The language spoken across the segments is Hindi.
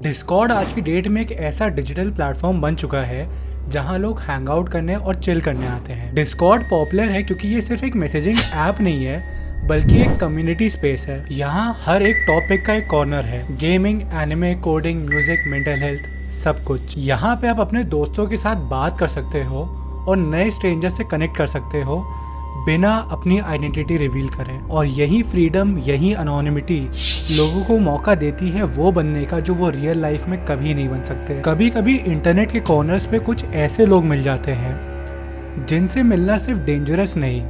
डिस्कॉर्ड आज की डेट में एक ऐसा डिजिटल प्लेटफॉर्म बन चुका है जहां लोग हैंग आउट करने और चिल करने आते हैं। डिस्कॉर्ड पॉपुलर है क्योंकि ये सिर्फ एक मैसेजिंग ऐप नहीं है बल्कि एक कम्युनिटी स्पेस है। यहाँ हर एक टॉपिक का एक कॉर्नर है, gaming, anime, coding, music, mental health, सब कुछ। यहाँ पे आप अपने दोस्तों के साथ बात कर सकते हो और नए स्ट्रेंजर से कनेक्ट कर सकते हो बिना अपनी आइडेंटिटी रिवील करें। और यही फ्रीडम, यही अनोनिमिटी लोगों को मौका देती है वो बनने का जो वो रियल लाइफ में कभी नहीं बन सकते। कभी कभी इंटरनेट के कॉर्नर्स पे कुछ ऐसे लोग मिल जाते हैं जिनसे मिलना सिर्फ डेंजरस नहीं,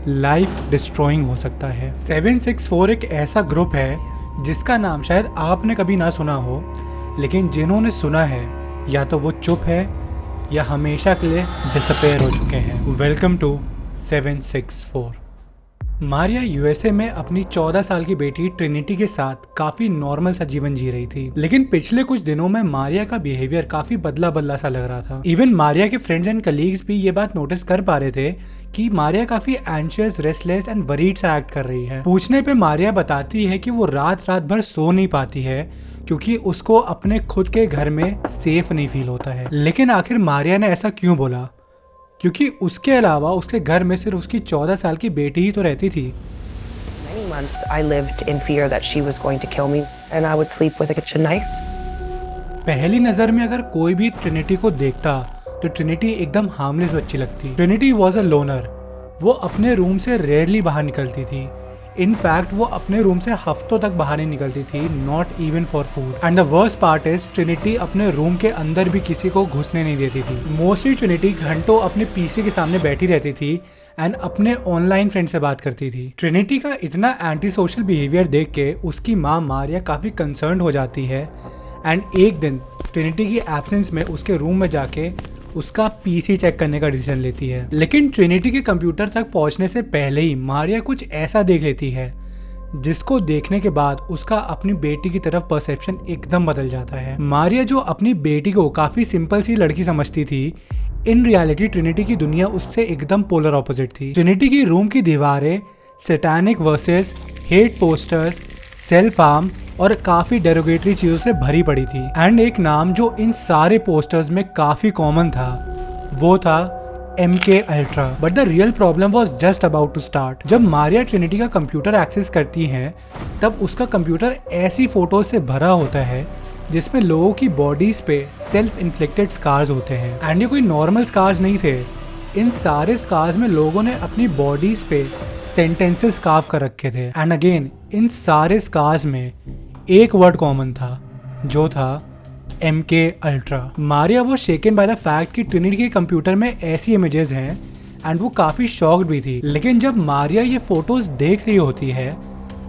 लाइफ डिस्ट्रॉइंग हो सकता है। 764 एक ऐसा ग्रुप है जिसका नाम शायद आपने कभी ना सुना हो, लेकिन जिन्होंने सुना है या तो वो चुप है या हमेशा के लिए डिसअपेयर हो चुके हैं। Welcome to 764। मारिया यूएसए में अपनी 14 साल की बेटी ट्रिनिटी के साथ काफी नॉर्मल सा जीवन जी रही थी, लेकिन पिछले कुछ दिनों में मारिया का बिहेवियर काफी बदला बदला सा लग रहा था। इवन मारिया के फ्रेंड्स एंड कलीग्स भी ये बात नोटिस कर पा रहे थे कि मारिया काफी एंशियस, रेस्टलेस एंड वरीड सा एक्ट कर रही है। पूछने पे मारिया बताती है कि वो रात रात भर सो नहीं पाती है क्योंकि उसको अपने खुद के घर में सेफ नहीं फील होता है। लेकिन आखिर मारिया ने ऐसा क्यों बोला? क्योंकि उसके अलावा उसके घर में सिर्फ उसकी 14 साल की बेटी ही तो रहती थी। Many months I lived in fear that she was going to kill me and I would sleep with a kitchen knife. पहली नजर में अगर कोई भी ट्रिनिटी को देखता तो ट्रिनिटी एकदम हार्मलेस बच्ची लगती। Trinity was a loner. वो अपने रूम से रेयरली बाहर निकलती थी। इनफैक्ट वो अपने रूम से हफ्तों तक बाहर नहीं निकलती थी, not even for food. And the worst part is Trinity अपने रूम के अंदर भी किसी को घुसने नहीं देती थी। मोस्टली ट्रिनिटी घंटों अपने पीसी के सामने बैठी रहती थी एंड अपने ऑनलाइन फ्रेंड से बात करती थी। ट्रिनिटी का इतना एंटी सोशल बिहेवियर देख के उसकी माँ मारिया काफी कंसर्न हो जाती है एंड एक दिन ट्रिनिटी की एब्सेंस में उसके रूम में जाके उसका पीसी चेक करने का डिसीजन लेती है। लेकिन ट्रिनिटी के कंप्यूटर तक पहुंचने से पहले ही मारिया कुछ ऐसा देख लेती है जिसको देखने के बाद उसका अपनी बेटी की तरफ परसेप्शन एकदम बदल जाता है। मारिया जो अपनी बेटी को काफी सिंपल सी लड़की समझती थी, इन रियलिटी ट्रिनिटी की दुनिया उससे एकदम पोलर ऑपोजिट थी। ट्रिनिटी की रूम की दीवारें satanic versus, hate posters, self harm और काफी डेरोगेटरी चीजों से भरी पड़ी थी। एंड एक नाम जो इन सारे पोस्टर्स में काफी कॉमन था वो था MK ultra. But the real problem was just about to start. जब मारिया ट्रिनिटी का कंप्यूटर एक्सेस करती है तब उसका कंप्यूटर ऐसी फोटोज से भरा होता है जिसमें लोगों की बॉडीज पे सेल्फ इन्फ्लिक्टेड स्कार्स होते हैं। एंड ये कोई नॉर्मल स्कार्स नहीं थे। इन सारे स्कार्स में लोगों ने अपनी बॉडीज पे सेंटेंसेस कार्व कर रखे थे। एंड अगेन इन सारे स्कार्स में एक वर्ड कॉमन था जो था MK अल्ट्रा। मारिया वो शेकन बाय द फैक्ट कि ट्रिनिटी के कंप्यूटर में ऐसी इमेजेस हैं एंड वो काफी शॉक्ड भी थी। लेकिन जब मारिया ये फोटोज देख रही होती है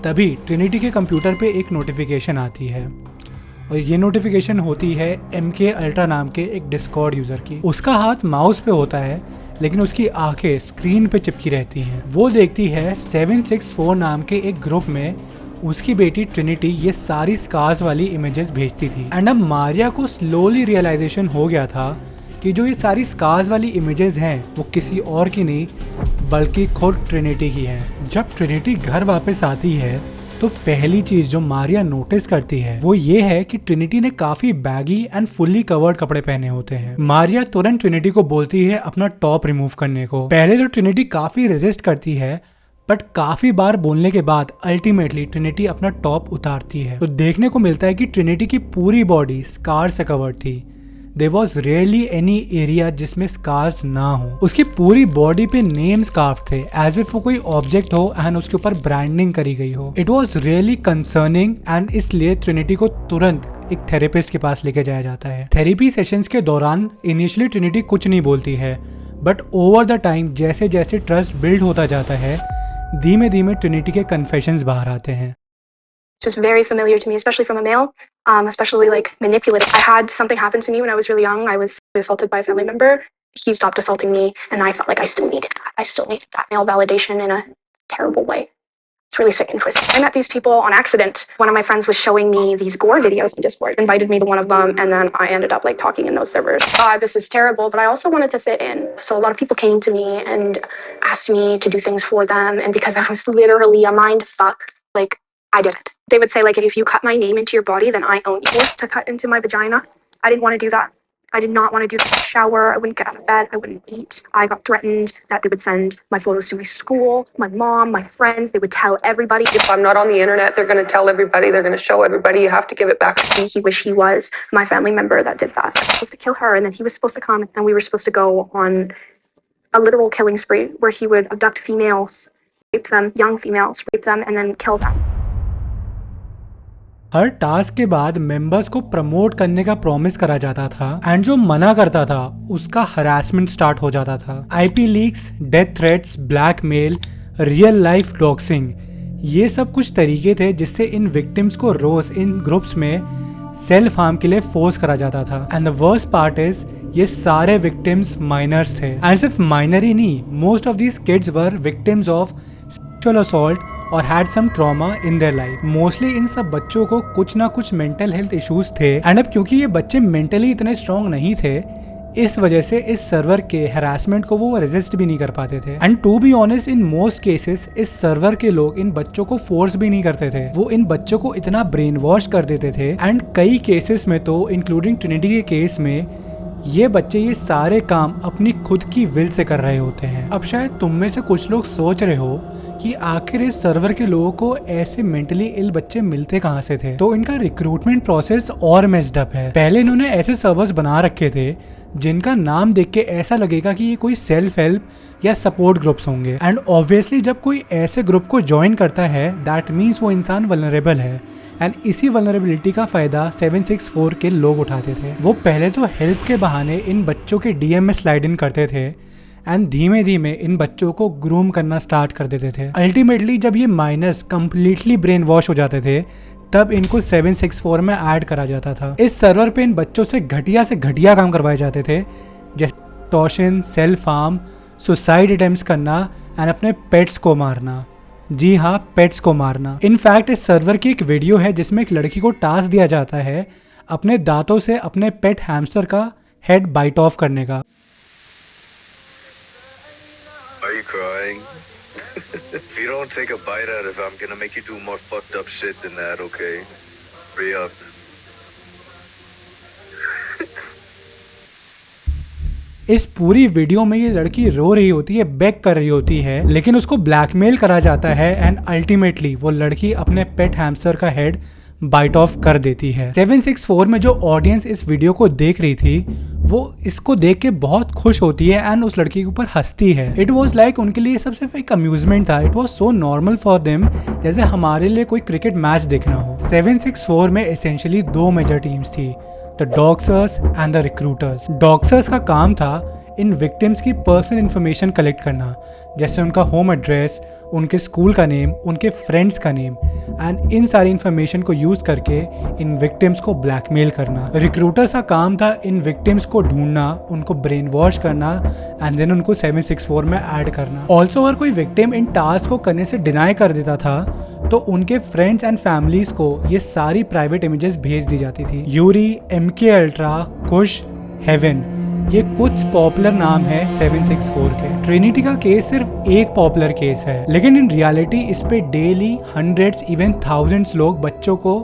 तभी ट्रिनिटी के कंप्यूटर पे एक नोटिफिकेशन आती है और ये नोटिफिकेशन होती है MK अल्ट्रा नाम के एक डिस्कॉर्ड यूजर की। उसका हाथ माउस पे होता है लेकिन उसकी आंखें स्क्रीन पे चिपकी रहती हैं। वो देखती है 764 नाम के एक ग्रुप में उसकी बेटी ट्रिनिटी ये सारी स्कार्स वाली इमेजेस भेजती थी। एंड अब मारिया को स्लोली रियलाइजेशन हो गया था कि जो ये सारी स्कार्स वाली इमेजेस हैं वो किसी और की नहीं बल्कि खुद ट्रिनिटी की हैं। जब ट्रिनिटी घर वापस आती है तो पहली चीज जो मारिया नोटिस करती है वो ये है कि ट्रिनिटी ने काफी बैगी एंड फुल्ली कवर्ड कपड़े पहने होते हैं। मारिया तुरंत ट्रिनिटी को बोलती है अपना टॉप रिमूव करने को। पहले तो ट्रिनिटी काफी रेजिस्ट करती है बट काफी बार बोलने के बाद अल्टीमेटली ट्रिनिटी अपना टॉप उतारती है। तो देखने को मिलता है कि ट्रिनिटी की पूरी बॉडी स्कार से कवर्ड थी। There was rarely any area जिसमें स्कार्स ना हो। उसकी पूरी बॉडी पे नेम स्कार्फ थे एज इफ वो कोई ऑब्जेक्ट हो एंड उसके ऊपर ब्रांडिंग करी गई हो। It was really concerning and इसलिए ट्रिनिटी को तुरंत एक थेरेपिस्ट के पास लेके जाया जाता है। थेरेपी सेशंस के दौरान इनिशियली ट्रिनिटी कुछ नहीं बोलती है बट ओवर द टाइम जैसे जैसे ट्रस्ट बिल्ड होता जाता है धीमे धीमे ट्रिनिटी के कन्फेशंस बाहर आते हैं। Just very familiar to me, especially from a male, especially like manipulative. I had something happen to me when I was really young. I was assaulted by a family member. He stopped assaulting me, and I felt like I still needed that. I still needed that male validation in a terrible way. It's really sick and twisted. I met these people on accident. One of my friends was showing me these gore videos on Discord, invited me to one of them, and then I ended up like talking in those servers. This is terrible, but I also wanted to fit in. So a lot of people came to me and asked me to do things for them, and because I was literally a mind fuck, like I did it. They would say, like, if you cut my name into your body, then I own you. Forced to cut into my vagina. I didn't want to do that. I did not want to do the shower. I wouldn't get out of bed. I wouldn't eat. I got threatened that they would send my photos to my school, my mom, my friends. They would tell everybody. If I'm not on the internet, they're going to tell everybody. They're going to show everybody. You have to give it back to me. He wished he was my family member that did that. I was supposed to kill her, and then he was supposed to come, and we were supposed to go on a literal killing spree where he would abduct females, rape them, young females, rape them, and then kill them. Her task के बाद मेंबर्स को प्रमोट करने का प्रॉमिस करा जाता था एंड जो मना करता था उसका हरासमेंट स्टार्ट हो जाता था। IP leaks, death threats, blackmail, real life doxxing, ये सब कुछ तरीके थे जिससे इन विक्टिम्स को रोज इन ग्रुप्स में सेल्फ हार्म के लिए फोर्स करा जाता था। And the worst part is ये सारे विक्टिम्स माइनर्स थे एंड सिर्फ माइनर ही नहीं, most of these kids were victims of sexual assault और had some trauma in their life. Mostly इन सब बच्चों को कुछ ना कुछ मेंटल हेल्थ इश्यूज थे एंड अब क्योंकि ये बच्चे मेंटली इतने स्ट्रॉन्ग नहीं थे, इस वजह से इस सर्वर के हैरासमेंट को वो रेजिस्ट भी नहीं कर पाते थे। And to be honest, in most cases इस सर्वर के लोग इन बच्चों को फोर्स भी नहीं करते थे, वो इन बच्चों को इतना ब्रेन वॉश कर देते थे। एंड कई केसेस में तो इंक्लूडिंग ट्रिनिटी के केस में ये बच्चे ये सारे काम अपनी खुद की विल से कर रहे होते हैं। अब शायद तुम में से कुछ लोग सोच रहे हो कि आखिर इस सर्वर के लोगों को ऐसे मेंटली इल बच्चे मिलते कहाँ से थे। तो इनका रिक्रूटमेंट प्रोसेस और मेस्ड अप है। पहले इन्होंने ऐसे सर्वर्स बना रखे थे जिनका नाम देख के ऐसा लगेगा कि ये कोई सेल्फ हेल्प या सपोर्ट ग्रुप्स होंगे। एंड ऑब्वियसली जब कोई ऐसे ग्रुप को ज्वाइन करता है दैट मीन्स वो इंसान वल्नरेबल है एंड इसी वल्नरेबिलिटी का फायदा 764 के लोग उठाते थे। वो पहले तो हेल्प के बहाने इन बच्चों के डीएम में स्लाइड इन करते थे एंड धीमे धीमे इन बच्चों को ग्रूम करना स्टार्ट कर देते थे। अल्टीमेटली जब ये माइनस कंप्लीटली ब्रेन वॉश हो जाते थे तब इनको 764 में ऐड करा जाता था। इस सर्वर पे इन बच्चों से घटिया काम करवाए जाते थे, जैसे torsion, self harm, suicide attempts करना एंड अपने पेट्स को मारना। जी हाँ, पेट्स को मारना। इनफैक्ट इस सर्वर की एक वीडियो है जिसमें एक लड़की को टास्क दिया जाता है अपने दांतों से अपने पेट हैमस्टर का हेड बाइट ऑफ करने का। Are you crying? If you don't take a bite out of it, I'm gonna make you do more fucked up shit than that, okay? Hurry up. इस पूरी वीडियो में ये लड़की रो रही होती है, बेग कर रही होती है, लेकिन उसको ब्लैकमेल करा जाता है एंड अल्टीमेटली वो लड़की अपने पेट हैमस्टर का हेड बाइट ऑफ कर देती है। 764 में जो ऑडियंस इस वीडियो को देख रही थी वो इसको देख के बहुत खुश होती है एंड उस लड़की के ऊपर हंसती है। इट वॉज लाइक उनके लिए सब सिर्फ एक अम्यूजमेंट था। It was so normal for them जैसे हमारे लिए कोई क्रिकेट मैच देखना हो। 764 में एसेंशियली दो मेजर टीम्स थी, द डॉक्सर्स एंड द रिक्रूटर्स। डॉक्सर्स का काम था इन विक्टिम्स की पर्सनल इन्फॉर्मेशन कलेक्ट करना, जैसे उनका होम एड्रेस, उनके स्कूल का नेम, उनके फ्रेंड्स का नेम एंड इन सारी इन्फॉर्मेशन को यूज करके इन विक्टिम्स को ब्लैकमेल करना। रिक्रूटर्स का काम था इन विक्टिम्स को ढूंढना, उनको ब्रेन वॉश करना एंड देन उनको 764 में ऐड करना। ऑल्सो अगर कोई विक्टिम इन टास्क को करने से डिनाई कर देता था तो उनके फ्रेंड्स एंड फैमिलीज को ये सारी प्राइवेट इमेजेस भेज दी जाती थी। यूरी, MK अल्ट्रा, कुश, हेवन, ये कुछ पॉपुलर नाम है 764 के। ट्रिनिटी का केस सिर्फ एक पॉपुलर केस है, लेकिन इन रियलिटी इस पे डेली हंड्रेड्स इवन थाउजेंड्स लोग बच्चों को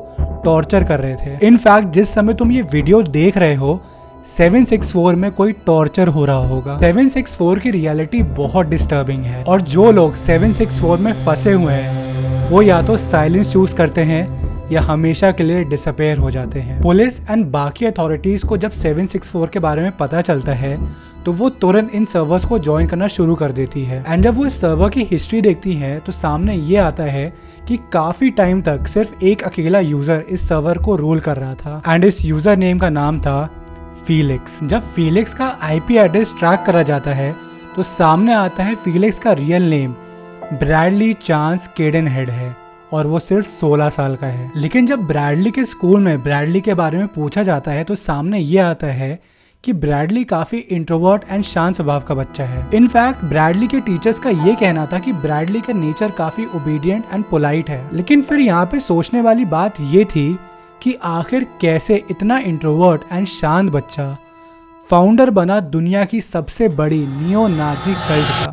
टॉर्चर कर रहे थे। इनफैक्ट जिस समय तुम ये वीडियो देख रहे हो 764 में कोई टॉर्चर हो रहा होगा। 764 की रियलिटी बहुत डिस्टर्बिंग है और जो लोग 764 में फंसे हुए हैं वो या तो साइलेंस चूज करते हैं या हमेशा के लिए डिसअपेयर हो जाते हैं। पुलिस एंड बाकी अथॉरिटीज को जब 764 के बारे में पता चलता है तो वो तुरंत इन सर्वर्स को ज्वाइन करना शुरू कर देती है। एंड जब वो इस सर्वर की हिस्ट्री देखती है तो सामने ये आता है कि काफी टाइम तक सिर्फ एक अकेला यूजर इस सर्वर को रूल कर रहा था एंड इस यूजर नेम का नाम था फीलिक्स। जब फीलिक्स का IP एड्रेस ट्रैक करा जाता है तो सामने आता है फीलिक्स का real name Bradley Chance Cadenhead है और वो सिर्फ 16 साल का है। लेकिन जब ब्रैडली के स्कूल में ब्रैडली के बारे में पूछा जाता है तो सामने ये आता है कि ब्रैडली काफी इंट्रोवर्ट एंड शांत स्वभाव का बच्चा है। इनफैक्ट ब्रैडली के टीचर्स का ये कहना था कि ब्रैडली का नेचर काफी ओबीडियंट एंड पोलाइट है। लेकिन फिर यहाँ पे सोचने वाली बात ये थी कि आखिर कैसे इतना इंट्रोवर्ट एंड शांत बच्चा फाउंडर बना दुनिया की सबसे बड़ी नियो नाजी कल्ट का।